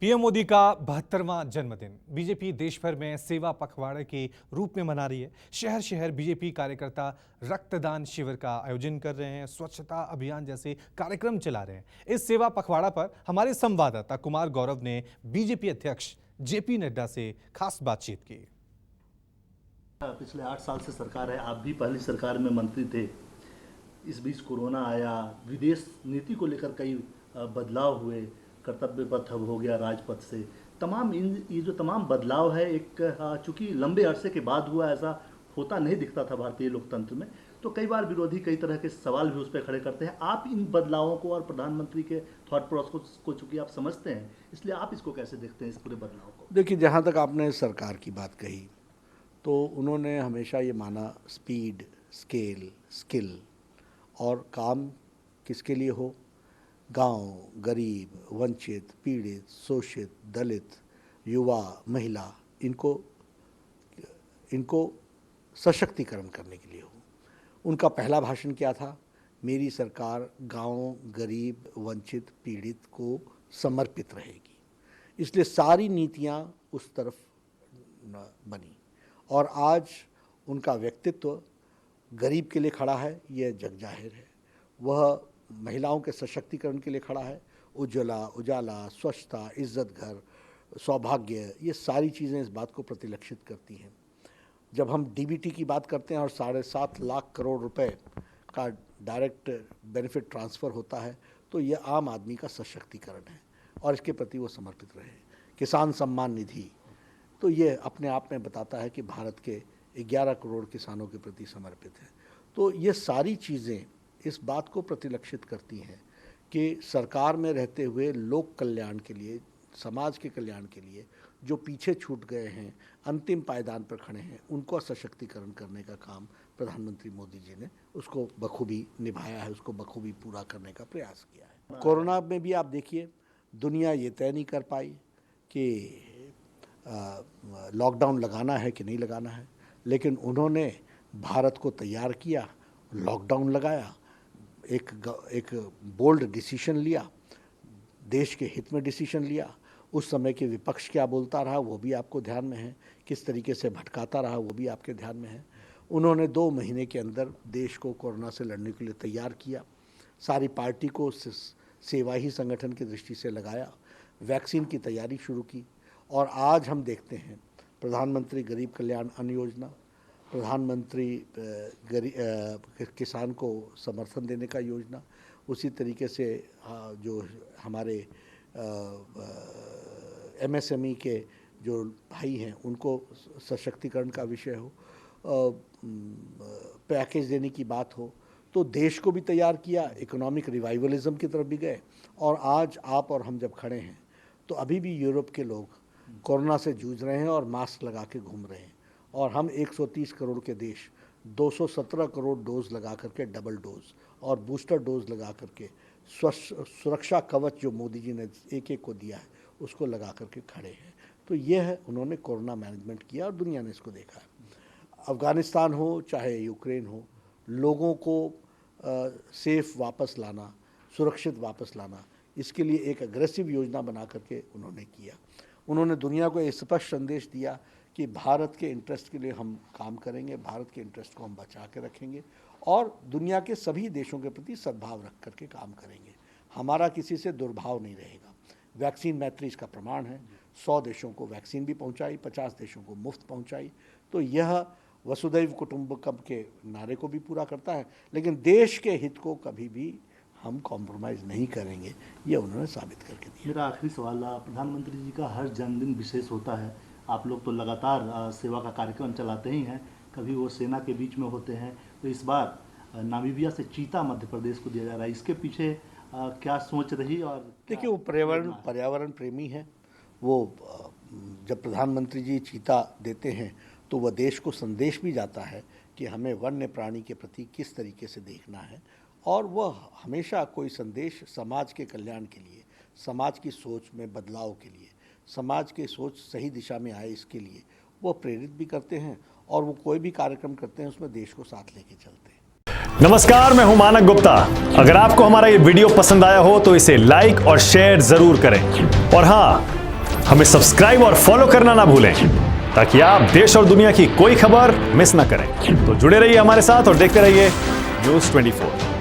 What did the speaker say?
PM Modi का 72वां जन्मदिन BJP देश भर में सेवा पखवाड़े के रूप में मना रही है। शहर शहर बीजेपी कार्यकर्ता रक्तदान शिविर का आयोजन कर रहे हैं, स्वच्छता अभियान जैसे कार्यक्रम चला रहे हैं। इस सेवा पखवाड़ा पर हमारे संवाददाता कुमार गौरव ने बीजेपी अध्यक्ष जेपी नड्डा से खास बातचीत की। पिछले 8 साल से सरकार है, आप भी पहली सरकार में मंत्री थे। इस बीच कोरोना आया, विदेश नीति को लेकर कई बदलाव हुए, कर्तव्य पथ अब हो गया राजपथ से। ये जो तमाम बदलाव है, एक चूंकि लंबे अरसे के बाद हुआ, ऐसा होता नहीं दिखता था भारतीय लोकतंत्र में, तो कई बार विरोधी कई तरह के सवाल भी उस पर खड़े करते हैं। आप इन बदलावों को और प्रधानमंत्री के थॉट प्रोसेस को चूंकि आप समझते हैं, इसलिए आप इसको कैसे देखते हैं, इस पूरे बदलाव को? देखिए, जहाँ तक आपने सरकार की बात कही तो उन्होंने हमेशा ये माना स्पीड, स्केल, स्किल और काम किसके लिए हो, गांव, गरीब, वंचित, पीड़ित, शोषित, दलित, युवा, महिला, इनको सशक्तिकरण करने के लिए हो। उनका पहला भाषण क्या था? मेरी सरकार गांव, गरीब, वंचित, पीड़ित को समर्पित रहेगी। इसलिए सारी नीतियां उस तरफ बनी और आज उनका व्यक्तित्व गरीब के लिए खड़ा है, यह जग जाहिर है। वह महिलाओं के सशक्तिकरण के लिए खड़ा है। उजाला, स्वच्छता, इज्जत घर, सौभाग्य, ये सारी चीज़ें इस बात को प्रतिलक्षित करती हैं। जब हम डीबीटी की बात करते हैं और 7.5 लाख करोड़ रुपए का डायरेक्ट बेनिफिट ट्रांसफ़र होता है, तो ये आम आदमी का सशक्तिकरण है और इसके प्रति वो समर्पित रहे। किसान सम्मान निधि, तो ये अपने आप में बताता है कि भारत के 11 करोड़ किसानों के प्रति समर्पित है। तो ये सारी चीज़ें इस बात को प्रतिलक्षित करती हैं कि सरकार में रहते हुए लोक कल्याण के लिए, समाज के कल्याण के लिए जो पीछे छूट गए हैं, अंतिम पायदान पर खड़े हैं, उनको सशक्तिकरण करने का काम प्रधानमंत्री मोदी जी ने उसको बखूबी निभाया है, उसको बखूबी पूरा करने का प्रयास किया है। कोरोना में भी आप देखिए, दुनिया ये तय नहीं कर पाई कि लॉकडाउन लगाना है कि नहीं लगाना है, लेकिन उन्होंने भारत को तैयार किया, लॉकडाउन लगाया, एक बोल्ड डिसीजन लिया, देश के हित में डिसीजन लिया। उस समय के विपक्ष क्या बोलता रहा वो भी आपको ध्यान में है, किस तरीके से भटकाता रहा वो भी आपके ध्यान में है। उन्होंने 2 महीने के अंदर देश को कोरोना से लड़ने के लिए तैयार किया, सारी पार्टी को सेवा ही संगठन की दृष्टि से लगाया, वैक्सीन की तैयारी शुरू की और आज हम देखते हैं प्रधानमंत्री गरीब कल्याण अन्न योजना, प्रधानमंत्री किसान को समर्थन देने का योजना, उसी तरीके से जो हमारे एमएसएमई के जो भाई हैं उनको सशक्तिकरण का विषय हो, पैकेज देने की बात हो, तो देश को भी तैयार किया, इकोनॉमिक रिवाइवलिज्म की तरफ भी गए। और आज आप और हम जब खड़े हैं तो अभी भी यूरोप के लोग कोरोना से जूझ रहे हैं और मास्क लगा के घूम रहे हैं, और हम 130 करोड़ के देश 217 करोड़ डोज लगा करके, डबल डोज और बूस्टर डोज लगा करके, सुरक्षा कवच जो मोदी जी ने एक को दिया है उसको लगा करके खड़े हैं। तो यह है, उन्होंने कोरोना मैनेजमेंट किया और दुनिया ने इसको देखा है। अफ़गानिस्तान हो चाहे यूक्रेन हो, लोगों को सेफ वापस लाना, सुरक्षित वापस लाना, इसके लिए एक अग्रेसिव योजना बना करके उन्होंने किया। उन्होंने दुनिया को एक स्पष्ट संदेश दिया कि भारत के इंटरेस्ट के लिए हम काम करेंगे, भारत के इंटरेस्ट को हम बचा के रखेंगे और दुनिया के सभी देशों के प्रति सद्भाव रख करके काम करेंगे। हमारा किसी से दुर्भाव नहीं रहेगा। वैक्सीन मैत्री इसका प्रमाण है। 100 देशों को वैक्सीन भी पहुंचाई, 50 देशों को मुफ्त पहुंचाई। तो यह वसुधैव कुटुंबकम के नारे को भी पूरा करता है, लेकिन देश के हित को कभी भी हम कॉम्प्रोमाइज़ नहीं करेंगे, ये उन्होंने साबित करके दिया। मेरा आखिरी सवाल, प्रधानमंत्री जी का हर जन्मदिन विशेष होता है। आप लोग तो लगातार सेवा का कार्यक्रम चलाते ही हैं, कभी वो सेना के बीच में होते हैं, तो इस बार नामीबिया से चीता मध्य प्रदेश को दिया जा रहा है, इसके पीछे क्या सोच रही? और देखिए, वो पर्यावरण प्रेमी है। वो जब प्रधानमंत्री जी चीता देते हैं तो वह देश को संदेश भी जाता है कि हमें वन्य प्राणी के प्रति किस तरीके से देखना है, और वह हमेशा कोई संदेश समाज के कल्याण के लिए, समाज की सोच में बदलाव के लिए, समाज की सोच सही दिशा में आए, इसके लिए वो प्रेरित भी करते हैं और वो कोई भी कार्यक्रम करते हैं उसमें देश को साथ लेके चलते हैं। नमस्कार, मैं हूं मानक गुप्ता। अगर आपको हमारा ये वीडियो पसंद आया हो तो इसे लाइक और शेयर जरूर करें, और हाँ, हमें सब्सक्राइब और फॉलो करना ना भूलें ताकि आप देश और दुनिया की कोई खबर मिस ना करें। तो जुड़े रहिए हमारे साथ और देखते रहिए न्यूज़ 24।